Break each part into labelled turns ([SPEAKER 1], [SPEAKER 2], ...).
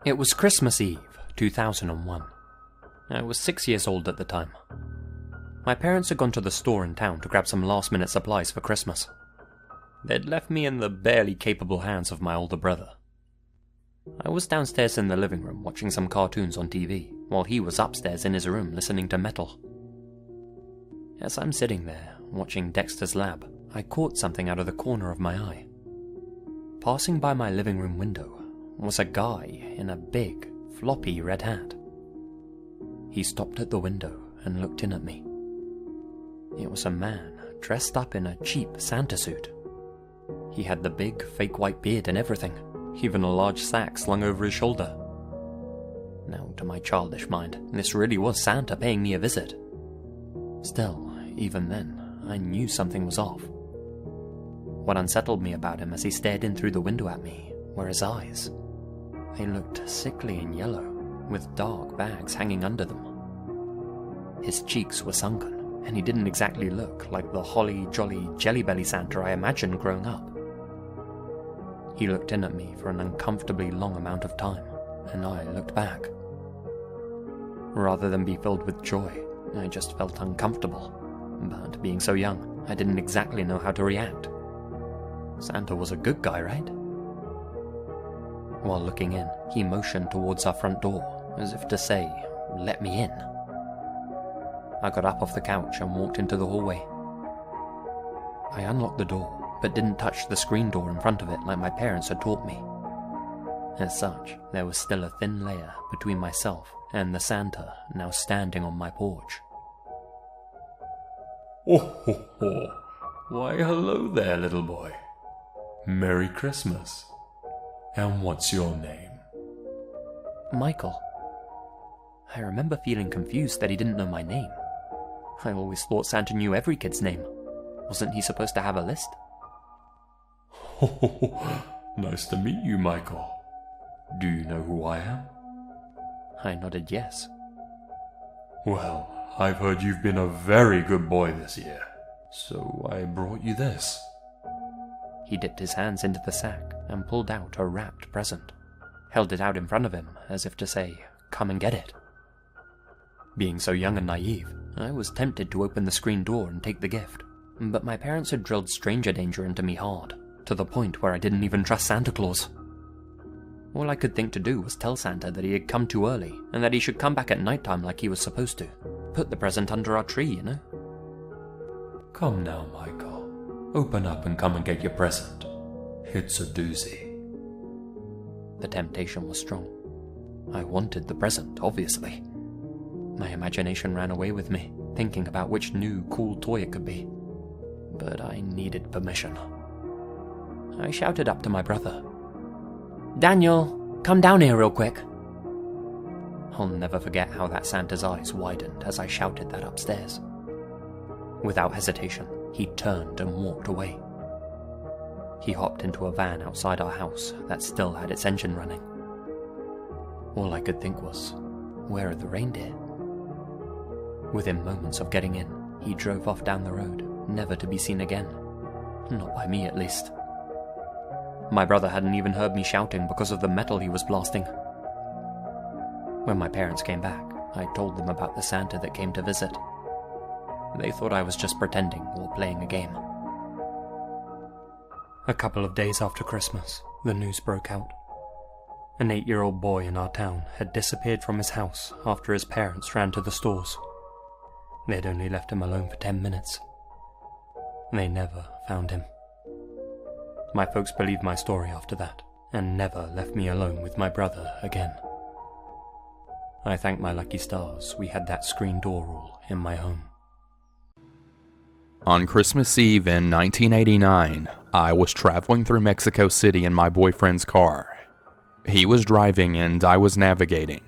[SPEAKER 1] It was Christmas Eve, 2001. I was 6 years old at the time. My parents had gone to the store in town to grab some last-minute supplies for Christmas. They'd left me in the barely capable hands of my older brother. I was downstairs in the living room watching some cartoons on TV, while he was upstairs in his room listening to metal. As I'm sitting there, watching Dexter's Lab, I caught something out of the corner of my eye. Passing by my living room window was a guy in a big, floppy red hat. He stopped at the window and looked in at me. It was a man dressed up in a cheap Santa suit. He had the big, fake white beard and everything, even a large sack slung over his shoulder. Now, to my childish mind, this really was Santa paying me a visit. Still, even then, I knew something was off. What unsettled me about him as he stared in through the window at me were his eyes. They looked sickly and yellow, with dark bags hanging under them. His cheeks were sunken, and he didn't exactly look like the holly jolly jelly belly Santa I imagined growing up. He looked in at me for an uncomfortably long amount of time, and I looked back. Rather than be filled with joy, I just felt uncomfortable, but being so young, I didn't exactly know how to react. Santa was a good guy, right? While looking in, he motioned towards our front door, as if to say, "Let me in." I got up off the couch and walked into the hallway. I unlocked the door, but didn't touch the screen door in front of it like my parents had taught me. As such, there was still a thin layer between myself and the Santa now standing on my porch.
[SPEAKER 2] Oh ho ho! Why hello there, little boy. Merry Christmas. And what's your name?
[SPEAKER 1] Michael. I remember feeling confused that he didn't know my name. I always thought Santa knew every kid's name. Wasn't he supposed to have a list?
[SPEAKER 2] Oh, nice to meet you, Michael. Do you know who I am?
[SPEAKER 1] I nodded yes.
[SPEAKER 2] Well, I've heard you've been a very good boy this year, so I brought you this.
[SPEAKER 1] He dipped his hands into the sack and pulled out a wrapped present, held it out in front of him as if to say, "Come and get it." Being so young and naive, I was tempted to open the screen door and take the gift, but my parents had drilled stranger danger into me hard, to the point where I didn't even trust Santa Claus. All I could think to do was tell Santa that he had come too early, and that he should come back at nighttime like he was supposed to. Put the present under our tree, you know?
[SPEAKER 2] Come now, Michael. Open up and come and get your present. It's a doozy.
[SPEAKER 1] The temptation was strong. I wanted the present, obviously. My imagination ran away with me, thinking about which new, cool toy it could be. But I needed permission. I shouted up to my brother, "Daniel, come down here real quick." I'll never forget how that Santa's eyes widened as I shouted that upstairs. Without hesitation, he turned and walked away. He hopped into a van outside our house that still had its engine running. All I could think was, where are the reindeer? Within moments of getting in, he drove off down the road, never to be seen again. Not by me, at least. My brother hadn't even heard me shouting because of the metal he was blasting. When my parents came back, I told them about the Santa that came to visit. They thought I was just pretending or playing a game. A couple of days after Christmas, the news broke out. An 8-year-old boy in our town had disappeared from his house after his parents ran to the stores. They'd only left him alone for 10 minutes. They never found him. My folks believed my story after that, and never left me alone with my brother again. I thank my lucky stars we had that screen door rule in my home.
[SPEAKER 3] On Christmas Eve in 1989, I was traveling through Mexico City in my boyfriend's car. He was driving and I was navigating.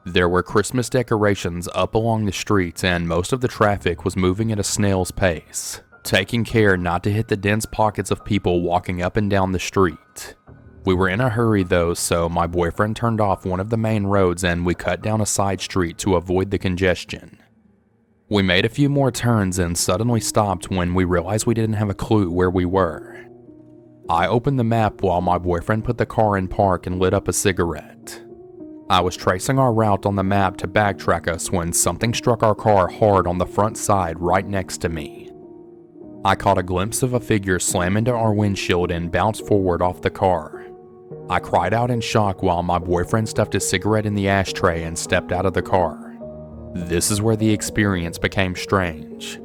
[SPEAKER 3] There were Christmas decorations up along the streets and most of the traffic was moving at a snail's pace, taking care not to hit the dense pockets of people walking up and down the street. We were in a hurry though, so my boyfriend turned off one of the main roads and we cut down a side street to avoid the congestion. We made a few more turns and suddenly stopped when we realized we didn't have a clue where we were. I opened the map while my boyfriend put the car in park and lit up a cigarette. I was tracing our route on the map to backtrack us when something struck our car hard on the front side right next to me. I caught a glimpse of a figure slam into our windshield and bounce forward off the car. I cried out in shock while my boyfriend stuffed his cigarette in the ashtray and stepped out of the car. This is where the experience became strange.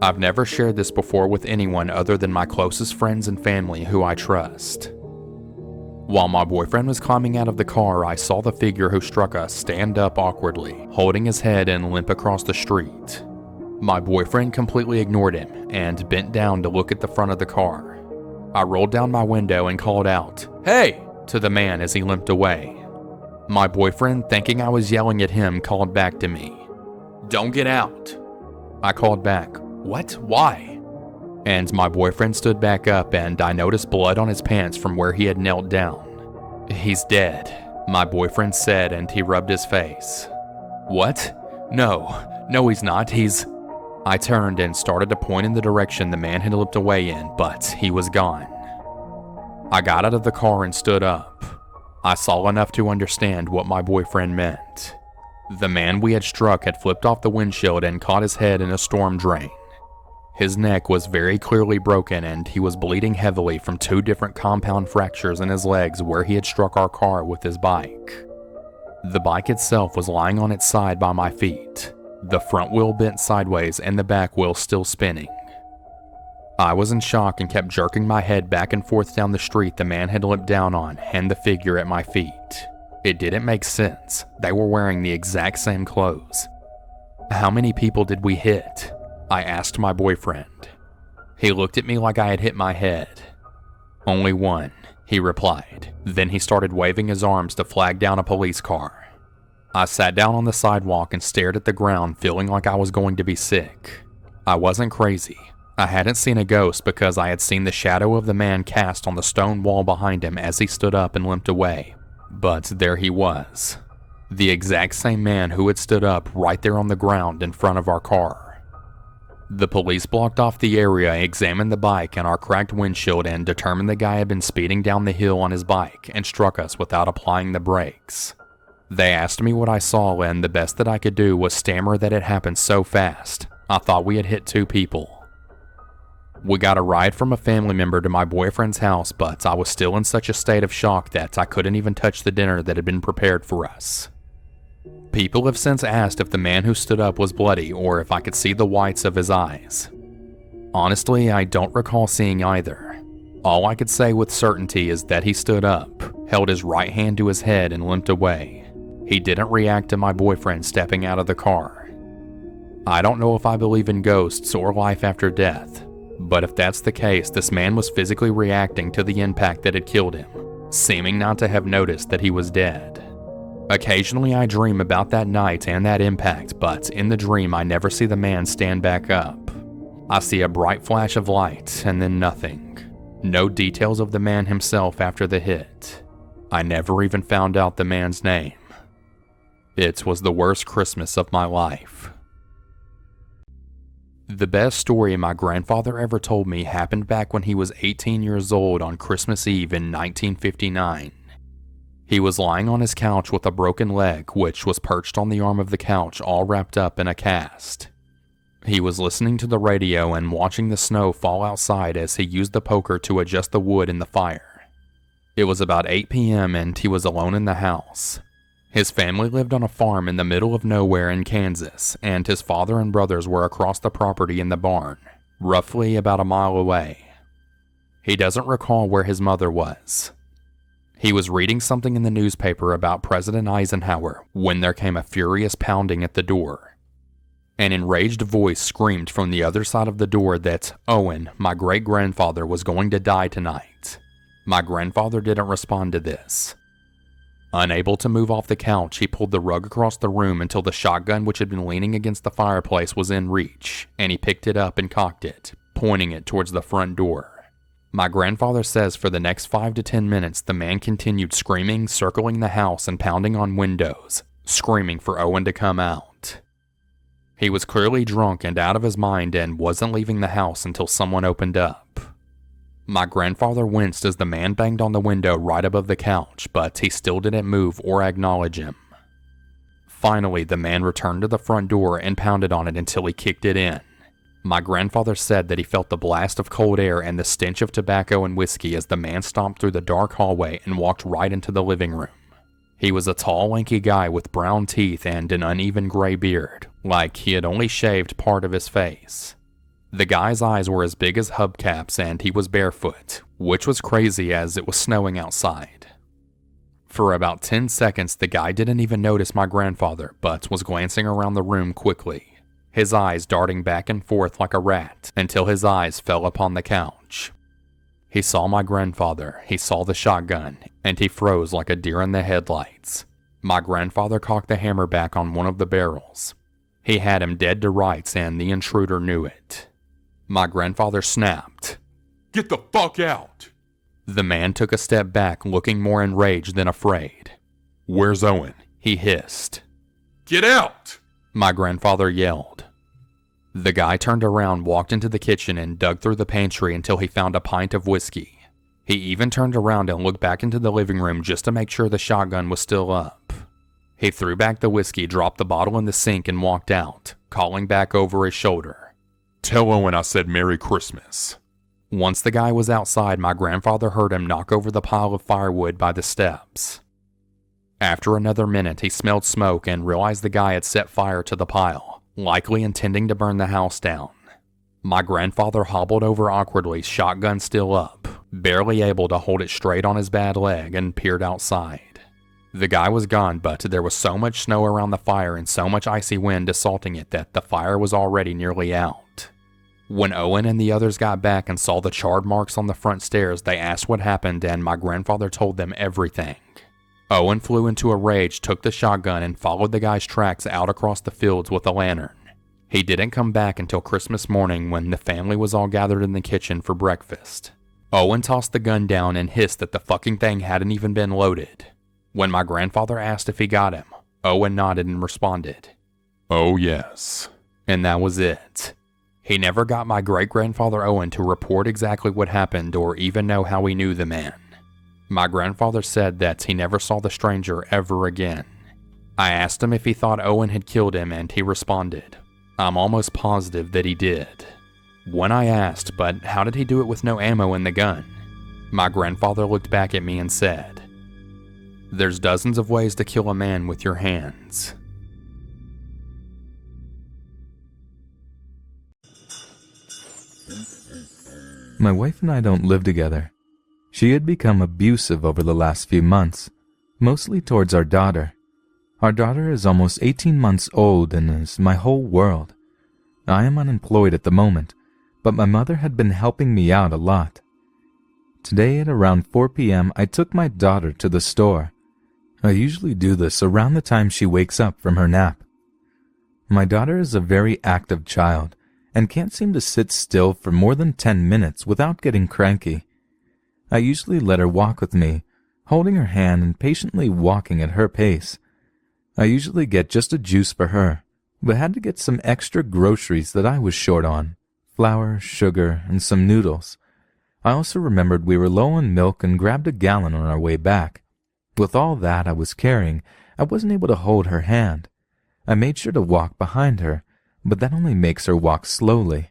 [SPEAKER 3] I've never shared this before with anyone other than my closest friends and family who I trust. While my boyfriend was climbing out of the car, I saw the figure who struck us stand up awkwardly, holding his head and limp across the street. My boyfriend completely ignored him and bent down to look at the front of the car. I rolled down my window and called out, "Hey!" to the man as he limped away. My boyfriend, thinking I was yelling at him, called back to me, "Don't get out." I called back, "What? Why?" And my boyfriend stood back up and I noticed blood on his pants from where he had knelt down. "He's dead," my boyfriend said, and he rubbed his face. "What? No, he's not, I turned and started to point in the direction the man had limped away in, but he was gone. I got out of the car and stood up. I saw enough to understand what my boyfriend meant. The man we had struck had flipped off the windshield and caught his head in a storm drain. His neck was very clearly broken and he was bleeding heavily from 2 different compound fractures in his legs where he had struck our car with his bike. The bike itself was lying on its side by my feet, the front wheel bent sideways and the back wheel still spinning. I was in shock and kept jerking my head back and forth down the street the man had limped down on and the figure at my feet. It didn't make sense. They were wearing the exact same clothes. "How many people did we hit?" I asked my boyfriend. He looked at me like I had hit my head. "Only one," he replied. Then he started waving his arms to flag down a police car. I sat down on the sidewalk and stared at the ground, feeling like I was going to be sick. I wasn't crazy. I hadn't seen a ghost because I had seen the shadow of the man cast on the stone wall behind him as he stood up and limped away. But there he was. The exact same man who had stood up right there on the ground in front of our car. The police blocked off the area, examined the bike and our cracked windshield, and determined the guy had been speeding down the hill on his bike and struck us without applying the brakes. They asked me what I saw, and the best that I could do was stammer that it happened so fast. I thought we had hit 2 people. We got a ride from a family member to my boyfriend's house, but I was still in such a state of shock that I couldn't even touch the dinner that had been prepared for us. People have since asked if the man who stood up was bloody or if I could see the whites of his eyes. Honestly, I don't recall seeing either. All I could say with certainty is that he stood up, held his right hand to his head and limped away. He didn't react to my boyfriend stepping out of the car. I don't know if I believe in ghosts or life after death, but if that's the case, this man was physically reacting to the impact that had killed him, seeming not to have noticed that he was dead. Occasionally I dream about that night and that impact, but in the dream I never see the man stand back up. I see a bright flash of light and then nothing. No details of the man himself after the hit. I never even found out the man's name. It was the worst Christmas of my life. The best story my grandfather ever told me happened back when he was 18 years old on Christmas Eve in 1959. He was lying on his couch with a broken leg, which was perched on the arm of the couch all wrapped up in a cast. He was listening to the radio and watching the snow fall outside as he used the poker to adjust the wood in the fire. It was about 8 p.m. and he was alone in the house. His family lived on a farm in the middle of nowhere in Kansas, and his father and brothers were across the property in the barn, roughly about a mile away. He doesn't recall where his mother was. He was reading something in the newspaper about President Eisenhower when there came a furious pounding at the door. An enraged voice screamed from the other side of the door that Owen, my great-grandfather, was going to die tonight. My grandfather didn't respond to this. Unable to move off the couch, he pulled the rug across the room until the shotgun which had been leaning against the fireplace was in reach, and he picked it up and cocked it, pointing it towards the front door. My grandfather says for the next 5 to 10 minutes, the man continued screaming, circling the house and pounding on windows, screaming for Owen to come out. He was clearly drunk and out of his mind and wasn't leaving the house until someone opened up. My grandfather winced as the man banged on the window right above the couch, but he still didn't move or acknowledge him. Finally, the man returned to the front door and pounded on it until he kicked it in. My grandfather said that he felt the blast of cold air and the stench of tobacco and whiskey as the man stomped through the dark hallway and walked right into the living room. He was a tall, lanky guy with brown teeth and an uneven gray beard, like he had only shaved part of his face. The guy's eyes were as big as hubcaps and he was barefoot, which was crazy as it was snowing outside. For about 10 seconds, the guy didn't even notice my grandfather, but was glancing around the room quickly, his eyes darting back and forth like a rat until his eyes fell upon the couch. He saw my grandfather, he saw the shotgun, and he froze like a deer in the headlights. My grandfather cocked the hammer back on one of the barrels. He had him dead to rights and the intruder knew it. My grandfather snapped,
[SPEAKER 2] Get the fuck out!
[SPEAKER 3] The man took a step back, looking more enraged than afraid.
[SPEAKER 2] Where's Owen?
[SPEAKER 3] He hissed.
[SPEAKER 2] Get out!
[SPEAKER 3] My grandfather yelled. The guy turned around, walked into the kitchen, and dug through the pantry until he found a pint of whiskey. He even turned around and looked back into the living room just to make sure the shotgun was still up. He threw back the whiskey, dropped the bottle in the sink, and walked out, calling back over his shoulder,
[SPEAKER 2] Tell Owen I said Merry Christmas.
[SPEAKER 3] Once the guy was outside, my grandfather heard him knock over the pile of firewood by the steps. After another minute, he smelled smoke and realized the guy had set fire to the pile, likely intending to burn the house down. My grandfather hobbled over awkwardly, shotgun still up, barely able to hold it straight on his bad leg, and peered outside. The guy was gone, but there was so much snow around the fire and so much icy wind assaulting it that the fire was already nearly out. When Owen and the others got back and saw the charred marks on the front stairs, they asked what happened, and my grandfather told them everything. Owen flew into a rage, took the shotgun, and followed the guy's tracks out across the fields with a lantern. He didn't come back until Christmas morning when the family was all gathered in the kitchen for breakfast. Owen tossed the gun down and hissed that the fucking thing hadn't even been loaded. When my grandfather asked if he got him, Owen nodded and responded,
[SPEAKER 2] Oh yes.
[SPEAKER 3] And that was it. He never got my great-grandfather Owen to report exactly what happened or even know how he knew the man. My grandfather said that he never saw the stranger ever again. I asked him if he thought Owen had killed him, and he responded, I'm almost positive that he did. When I asked, but how did he do it with no ammo in the gun? My grandfather looked back at me and said, There's dozens of ways to kill a man with your hands.
[SPEAKER 4] My wife and I don't live together. She had become abusive over the last few months, mostly towards our daughter. Our daughter is almost 18 months old and is my whole world. I am unemployed at the moment, but my mother had been helping me out a lot. Today at around 4 p.m. I took my daughter to the store. I usually do this around the time she wakes up from her nap. My daughter is a very active child and can't seem to sit still for more than 10 minutes without getting cranky. I usually let her walk with me, holding her hand and patiently walking at her pace. I usually get just a juice for her, but had to get some extra groceries that I was short on, flour, sugar, and some noodles. I also remembered we were low on milk and grabbed a gallon on our way back. With all that I was carrying, I wasn't able to hold her hand. I made sure to walk behind her, but that only makes her walk slowly.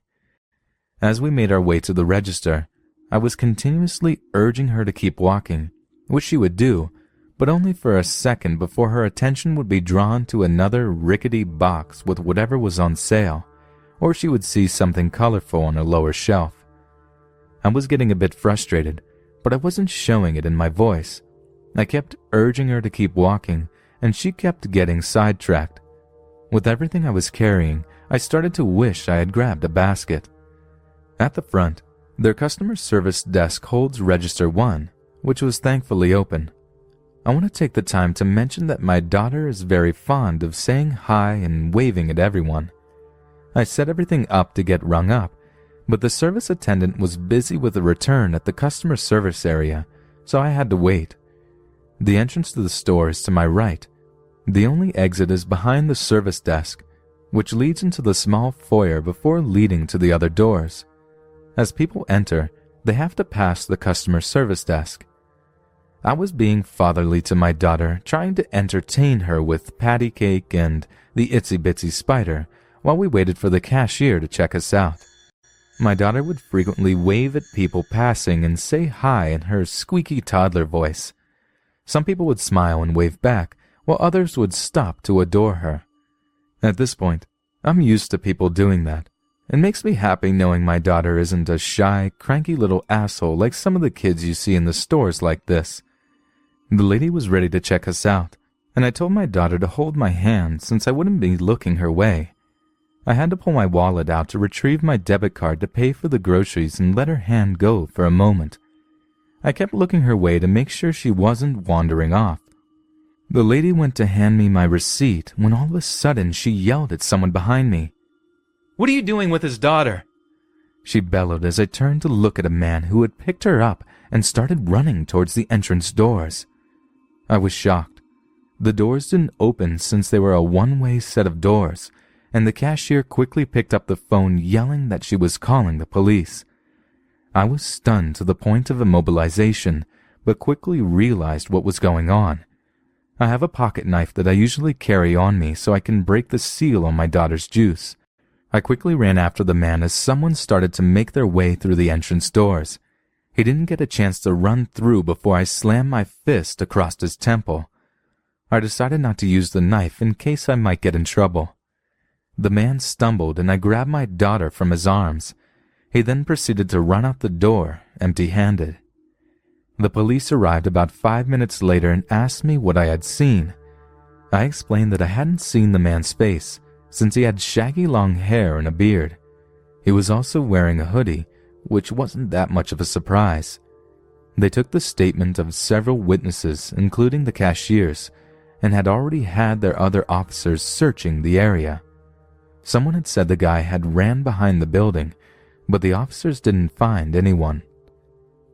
[SPEAKER 4] As we made our way to the register, I was continuously urging her to keep walking, which she would do, but only for a second before her attention would be drawn to another rickety box with whatever was on sale, or she would see something colorful on a lower shelf. I was getting a bit frustrated, but I wasn't showing it in my voice. I kept urging her to keep walking, and she kept getting sidetracked. With everything I was carrying, I started to wish I had grabbed a basket. At the front, their customer service desk holds Register 1, which was thankfully open. I want to take the time to mention that my daughter is very fond of saying hi and waving at everyone. I set everything up to get rung up, but the service attendant was busy with a return at the customer service area, so I had to wait. The entrance to the store is to my right. The only exit is behind the service desk, which leads into the small foyer before leading to the other doors. As people enter, They have to pass the customer service desk. I was being fatherly to my daughter, trying to entertain her with patty cake and the itsy bitsy spider while we waited for the cashier to check us out. My daughter would frequently wave at people passing and say hi in her squeaky toddler voice. Some people would smile and wave back, while others would stop to adore her. At this point, I'm used to people doing that. It makes me happy knowing my daughter isn't a shy, cranky little asshole like some of the kids you see in the stores like this. The lady was ready to check us out, and I told my daughter to hold my hand since I wouldn't be looking her way. I had to pull my wallet out to retrieve my debit card to pay for the groceries and let her hand go for a moment. I kept looking her way to make sure she wasn't wandering off. The lady went to hand me my receipt when all of a sudden she yelled at someone behind me. "What are you doing with his daughter?" She bellowed as I turned to look at a man who had picked her up and started running towards the entrance doors. I was shocked. The doors didn't open since they were a one-way set of doors, and the cashier quickly picked up the phone yelling that she was calling the police. I was stunned to the point of immobilization, but quickly realized what was going on. I have a pocket knife that I usually carry on me so I can break the seal on my daughter's juice. I quickly ran after the man as someone started to make their way through the entrance doors. He didn't get a chance to run through before I slammed my fist across his temple. I decided not to use the knife in case I might get in trouble. The man stumbled and I grabbed my daughter from his arms. He then proceeded to run out the door, empty-handed. The police arrived about 5 minutes later and asked me what I had seen. I explained that I hadn't seen the man's face, since he had shaggy long hair and a beard. He was also wearing a hoodie, which wasn't that much of a surprise. They took the statement of several witnesses, including the cashiers, and had already had their other officers searching the area. Someone had said the guy had ran behind the building, but the officers didn't find anyone.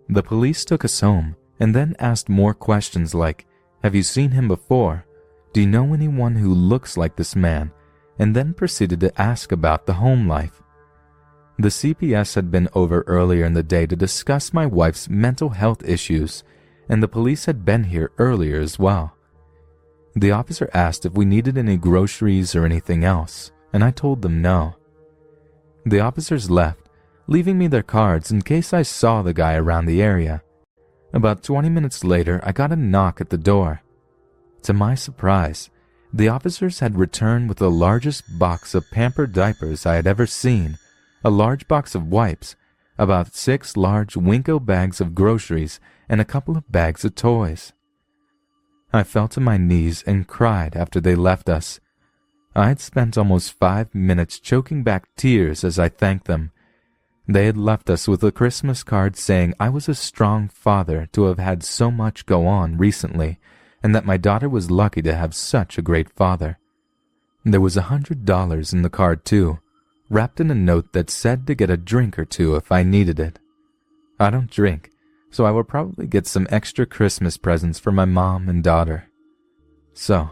[SPEAKER 4] The police took us home and then asked more questions like, "Have you seen him before? Do you know anyone who looks like this man?" and then proceeded to ask about the home life. The CPS had been over earlier in the day to discuss my wife's mental health issues, and the police had been here earlier as well. The officer asked if we needed any groceries or anything else, and I told them no. The officers left, leaving me their cards in case I saw the guy around the area. About 20 minutes later, I got a knock at the door. To my surprise, the officers had returned with the largest box of pampered diapers I had ever seen, a large box of wipes, about 6 large Winko bags of groceries, and a couple of bags of toys. I fell to my knees and cried after they left us. I had spent almost 5 minutes choking back tears as I thanked them. They had left us with a Christmas card saying I was a strong father to have had so much go on recently, and that my daughter was lucky to have such a great father. There was $100 in the card too, wrapped in a note that said to get a drink or two if I needed it. I don't drink, so I will probably get some extra Christmas presents for my mom and daughter. So,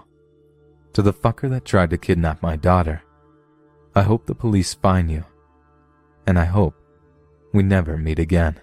[SPEAKER 4] to the fucker that tried to kidnap my daughter, I hope the police find you, and I hope we never meet again.